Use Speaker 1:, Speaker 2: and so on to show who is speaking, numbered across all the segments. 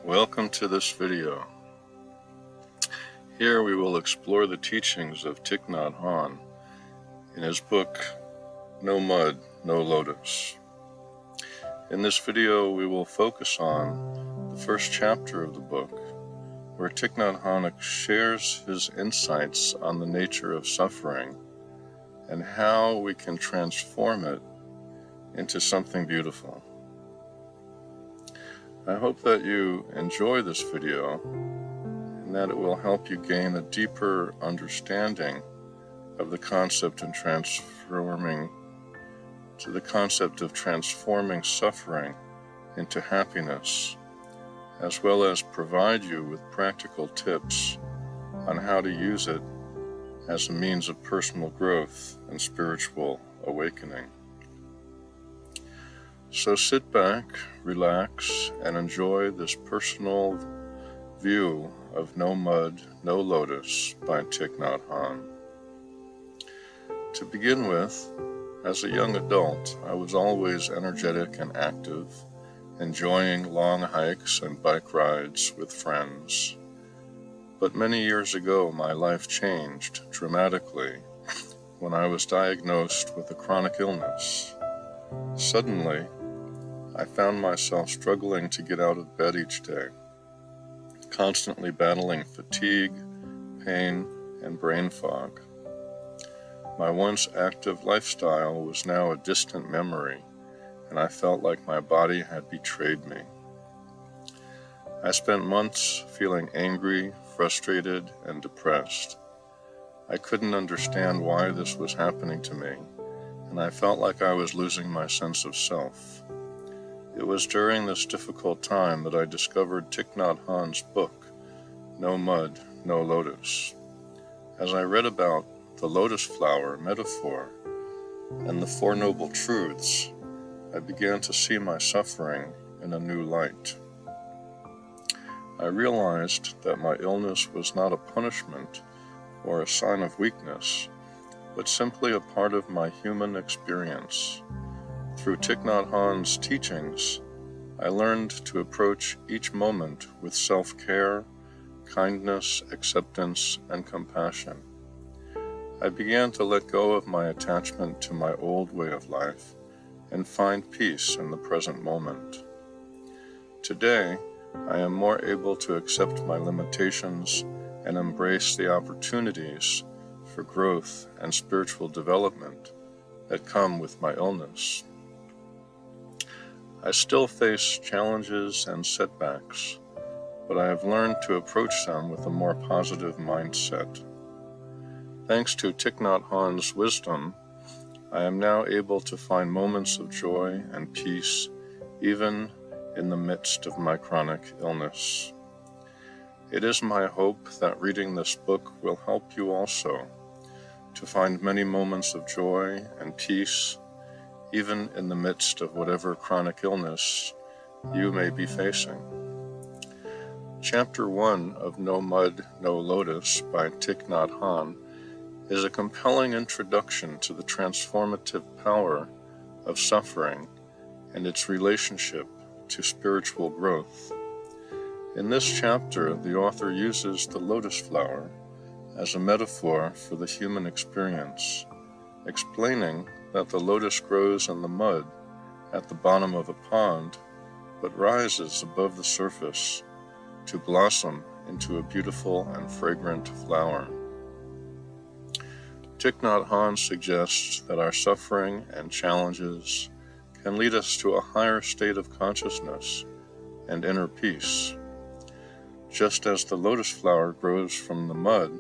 Speaker 1: Welcome to this video. Here we will explore the teachings of Thich Nhat Hanh in his book, No Mud, No Lotus. In this video we will focus on the first chapter of the book, where Thich Nhat Hanh shares his insights on the nature of suffering and how we can transform it into something beautiful. I hope that you enjoy this video and that it will help you gain a deeper understanding of the concept of transforming suffering into happiness, as well as provide you with practical tips on how to use it as a means of personal growth and spiritual awakening. So sit back, relax, and enjoy this personal view of No Mud, No Lotus by Thich Nhat Hanh. To begin with, as a young adult, I was always energetic and active, enjoying long hikes and bike rides with friends. But many years ago, my life changed dramatically when I was diagnosed with a chronic illness. Suddenly, I found myself struggling to get out of bed each day, constantly battling fatigue, pain, and brain fog. My once active lifestyle was now a distant memory, and I felt like my body had betrayed me. I spent months feeling angry, frustrated, and depressed. I couldn't understand why this was happening to me, and I felt like I was losing my sense of self. It was during this difficult time that I discovered Thich Nhat Hanh's book, No Mud, No Lotus. As I read about the lotus flower metaphor and the Four Noble Truths, I began to see my suffering in a new light. I realized that my illness was not a punishment or a sign of weakness, but simply a part of my human experience. Through Thich Nhat Hanh's teachings, I learned to approach each moment with self-care, kindness, acceptance, and compassion. I began to let go of my attachment to my old way of life and find peace in the present moment. Today, I am more able to accept my limitations and embrace the opportunities for growth and spiritual development that come with my illness. I still face challenges and setbacks, but I have learned to approach them with a more positive mindset. Thanks to Thich Nhat Hanh's wisdom, I am now able to find moments of joy and peace, even in the midst of my chronic illness. It is my hope that reading this book will help you also to find many moments of joy and peace, even in the midst of whatever chronic illness you may be facing. Chapter 1 of No Mud, No Lotus by Thich Nhat Hanh is a compelling introduction to the transformative power of suffering and its relationship to spiritual growth. In this chapter, the author uses the lotus flower as a metaphor for the human experience, explaining that the lotus grows in the mud at the bottom of a pond, but rises above the surface to blossom into a beautiful and fragrant flower. Thich Nhat Hanh suggests that our suffering and challenges can lead us to a higher state of consciousness and inner peace, just as the lotus flower grows from the mud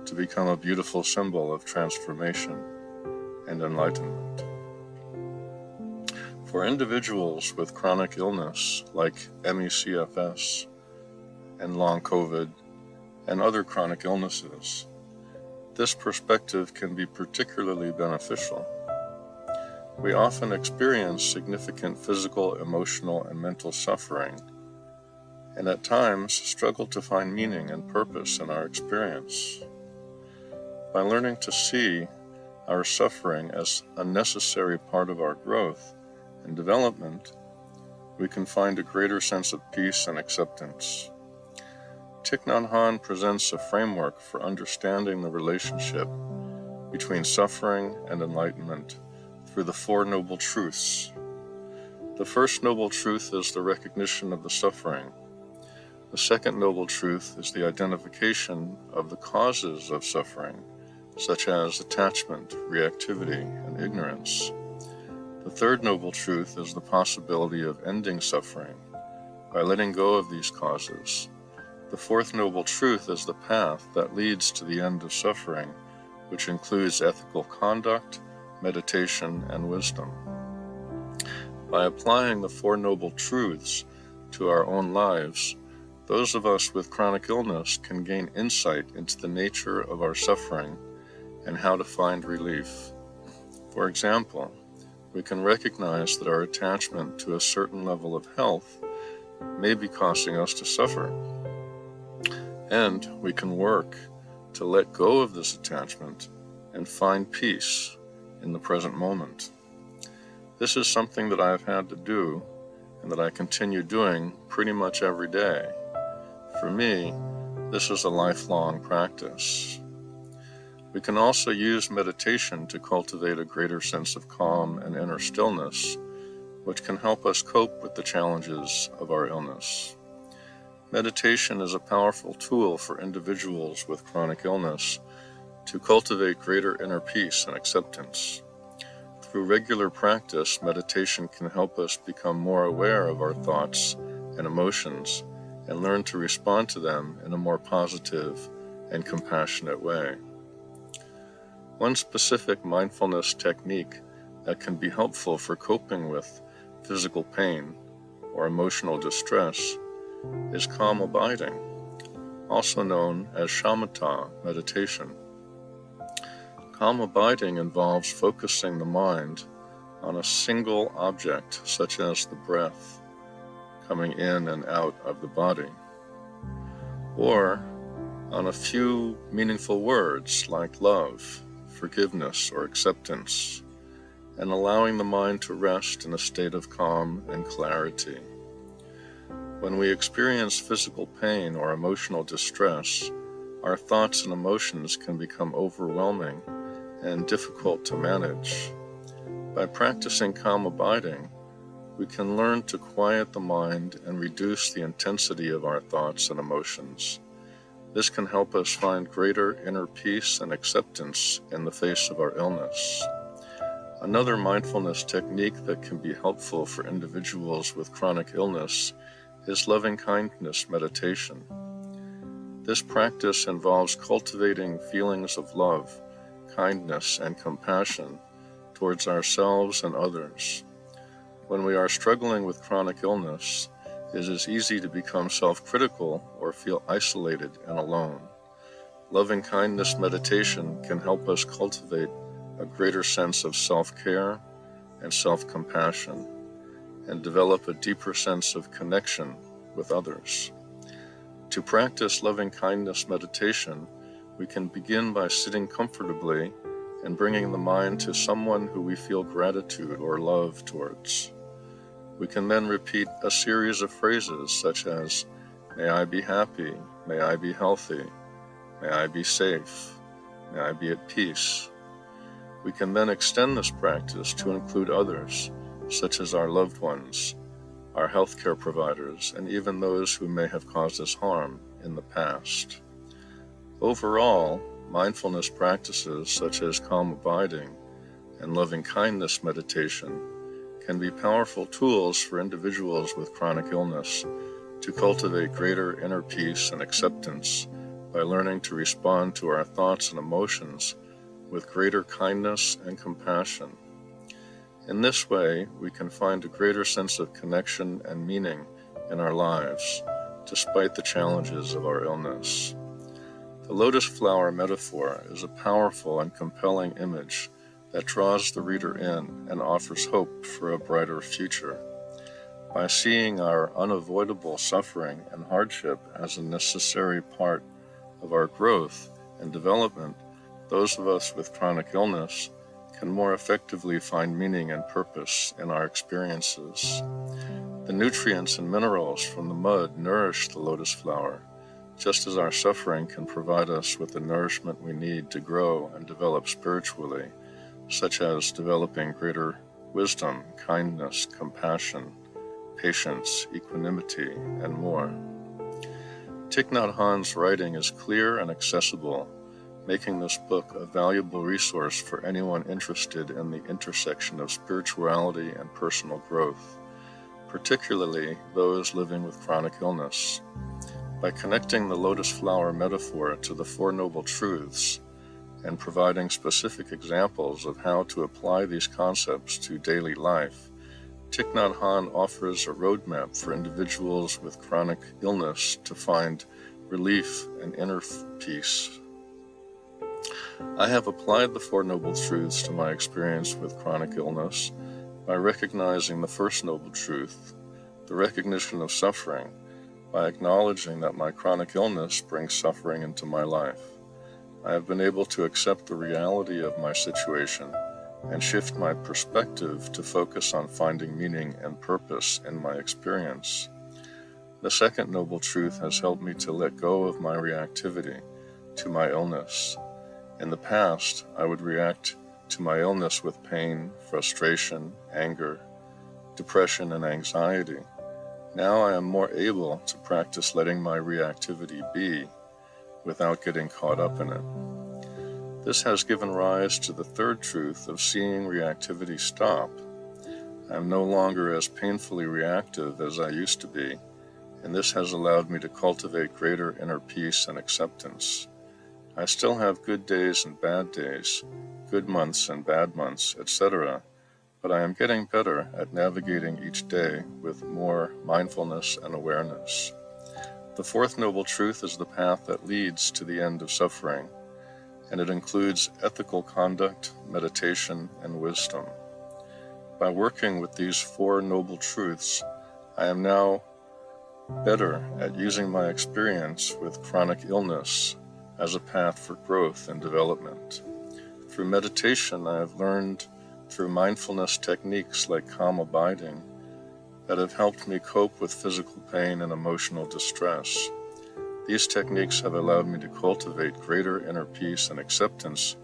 Speaker 1: to become a beautiful symbol of transformation and enlightenment. For individuals with chronic illness like MECFS and long COVID and other chronic illnesses, this perspective can be particularly beneficial. We often experience significant physical, emotional, and mental suffering, and at times struggle to find meaning and purpose in our experience. By learning to see our suffering as a necessary part of our growth and development, we can find a greater sense of peace and acceptance. Thich Nhat Hanh presents a framework for understanding the relationship between suffering and enlightenment through the Four Noble Truths. The first noble truth is the recognition of the suffering. The second noble truth is the identification of the causes of suffering, such as attachment, reactivity, and ignorance. The third noble truth is the possibility of ending suffering by letting go of these causes. The fourth noble truth is the path that leads to the end of suffering, which includes ethical conduct, meditation, and wisdom. By applying the Four Noble Truths to our own lives, those of us with chronic illness can gain insight into the nature of our suffering and how to find relief. For example, we can recognize that our attachment to a certain level of health may be causing us to suffer. And we can work to let go of this attachment and find peace in the present moment. This is something that I've had to do and that I continue doing pretty much every day. For me, this is a lifelong practice. We can also use meditation to cultivate a greater sense of calm and inner stillness, which can help us cope with the challenges of our illness. Meditation is a powerful tool for individuals with chronic illness to cultivate greater inner peace and acceptance. Through regular practice, meditation can help us become more aware of our thoughts and emotions and learn to respond to them in a more positive and compassionate way. One specific mindfulness technique that can be helpful for coping with physical pain or emotional distress is calm abiding, also known as shamatha meditation. Calm abiding involves focusing the mind on a single object, such as the breath coming in and out of the body, or on a few meaningful words like love, forgiveness, or acceptance, and allowing the mind to rest in a state of calm and clarity. When we experience physical pain or emotional distress, our thoughts and emotions can become overwhelming and difficult to manage. By practicing calm abiding, we can learn to quiet the mind and reduce the intensity of our thoughts and emotions. This can help us find greater inner peace and acceptance in the face of our illness. Another mindfulness technique that can be helpful for individuals with chronic illness is loving-kindness meditation. This practice involves cultivating feelings of love, kindness, and compassion towards ourselves and others. When we are struggling with chronic illness, it is easy to become self-critical or feel isolated and alone. Loving-kindness meditation can help us cultivate a greater sense of self-care and self-compassion, and develop a deeper sense of connection with others. To practice loving-kindness meditation, we can begin by sitting comfortably and bringing the mind to someone who we feel gratitude or love towards. We can then repeat a series of phrases such as, "May I be happy, may I be healthy, may I be safe, may I be at peace." We can then extend this practice to include others, such as our loved ones, our healthcare providers, and even those who may have caused us harm in the past. Overall, mindfulness practices such as calm abiding and loving-kindness meditation can be powerful tools for individuals with chronic illness to cultivate greater inner peace and acceptance by learning to respond to our thoughts and emotions with greater kindness and compassion. In this way, we can find a greater sense of connection and meaning in our lives, despite the challenges of our illness. The lotus flower metaphor is a powerful and compelling image that draws the reader in and offers hope for a brighter future. By seeing our unavoidable suffering and hardship as a necessary part of our growth and development, those of us with chronic illness can more effectively find meaning and purpose in our experiences. The nutrients and minerals from the mud nourish the lotus flower, just as our suffering can provide us with the nourishment we need to grow and develop spiritually, such as developing greater wisdom, kindness, compassion, patience, equanimity, and more. Thich Nhat Hanh's writing is clear and accessible, making this book a valuable resource for anyone interested in the intersection of spirituality and personal growth, particularly those living with chronic illness. By connecting the lotus flower metaphor to the Four Noble Truths and providing specific examples of how to apply these concepts to daily life, Thich Nhat Hanh offers a roadmap for individuals with chronic illness to find relief and inner peace. I have applied the Four Noble Truths to my experience with chronic illness by recognizing the first noble truth, the recognition of suffering, by acknowledging that my chronic illness brings suffering into my life. I have been able to accept the reality of my situation and shift my perspective to focus on finding meaning and purpose in my experience. The second noble truth has helped me to let go of my reactivity to my illness. In the past, I would react to my illness with pain, frustration, anger, depression, and anxiety. Now I am more able to practice letting my reactivity be without getting caught up in it. This has given rise to the third truth of seeing reactivity stop. I am no longer as painfully reactive as I used to be, and this has allowed me to cultivate greater inner peace and acceptance. I still have good days and bad days, good months and bad months, etc., but I am getting better at navigating each day with more mindfulness and awareness. The fourth noble truth is the path that leads to the end of suffering, and it includes ethical conduct, meditation, and wisdom. By working with these four noble truths, I am now better at using my experience with chronic illness as a path for growth and development. Through meditation, I have learned through mindfulness techniques like calm abiding that have helped me cope with physical pain and emotional distress. These techniques have allowed me to cultivate greater inner peace and acceptance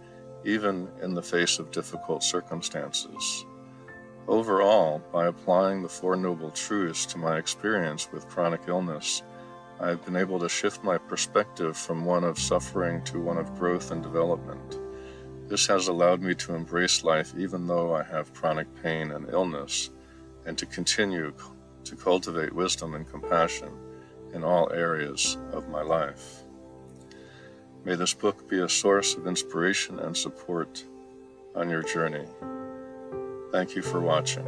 Speaker 1: even in the face of difficult circumstances. Overall, by applying the Four Noble Truths to my experience with chronic illness, I have been able to shift my perspective from one of suffering to one of growth and development. This has allowed me to embrace life even though I have chronic pain and illness, and to continue to cultivate wisdom and compassion in all areas of my life. May this book be a source of inspiration and support on your journey. Thank you for watching.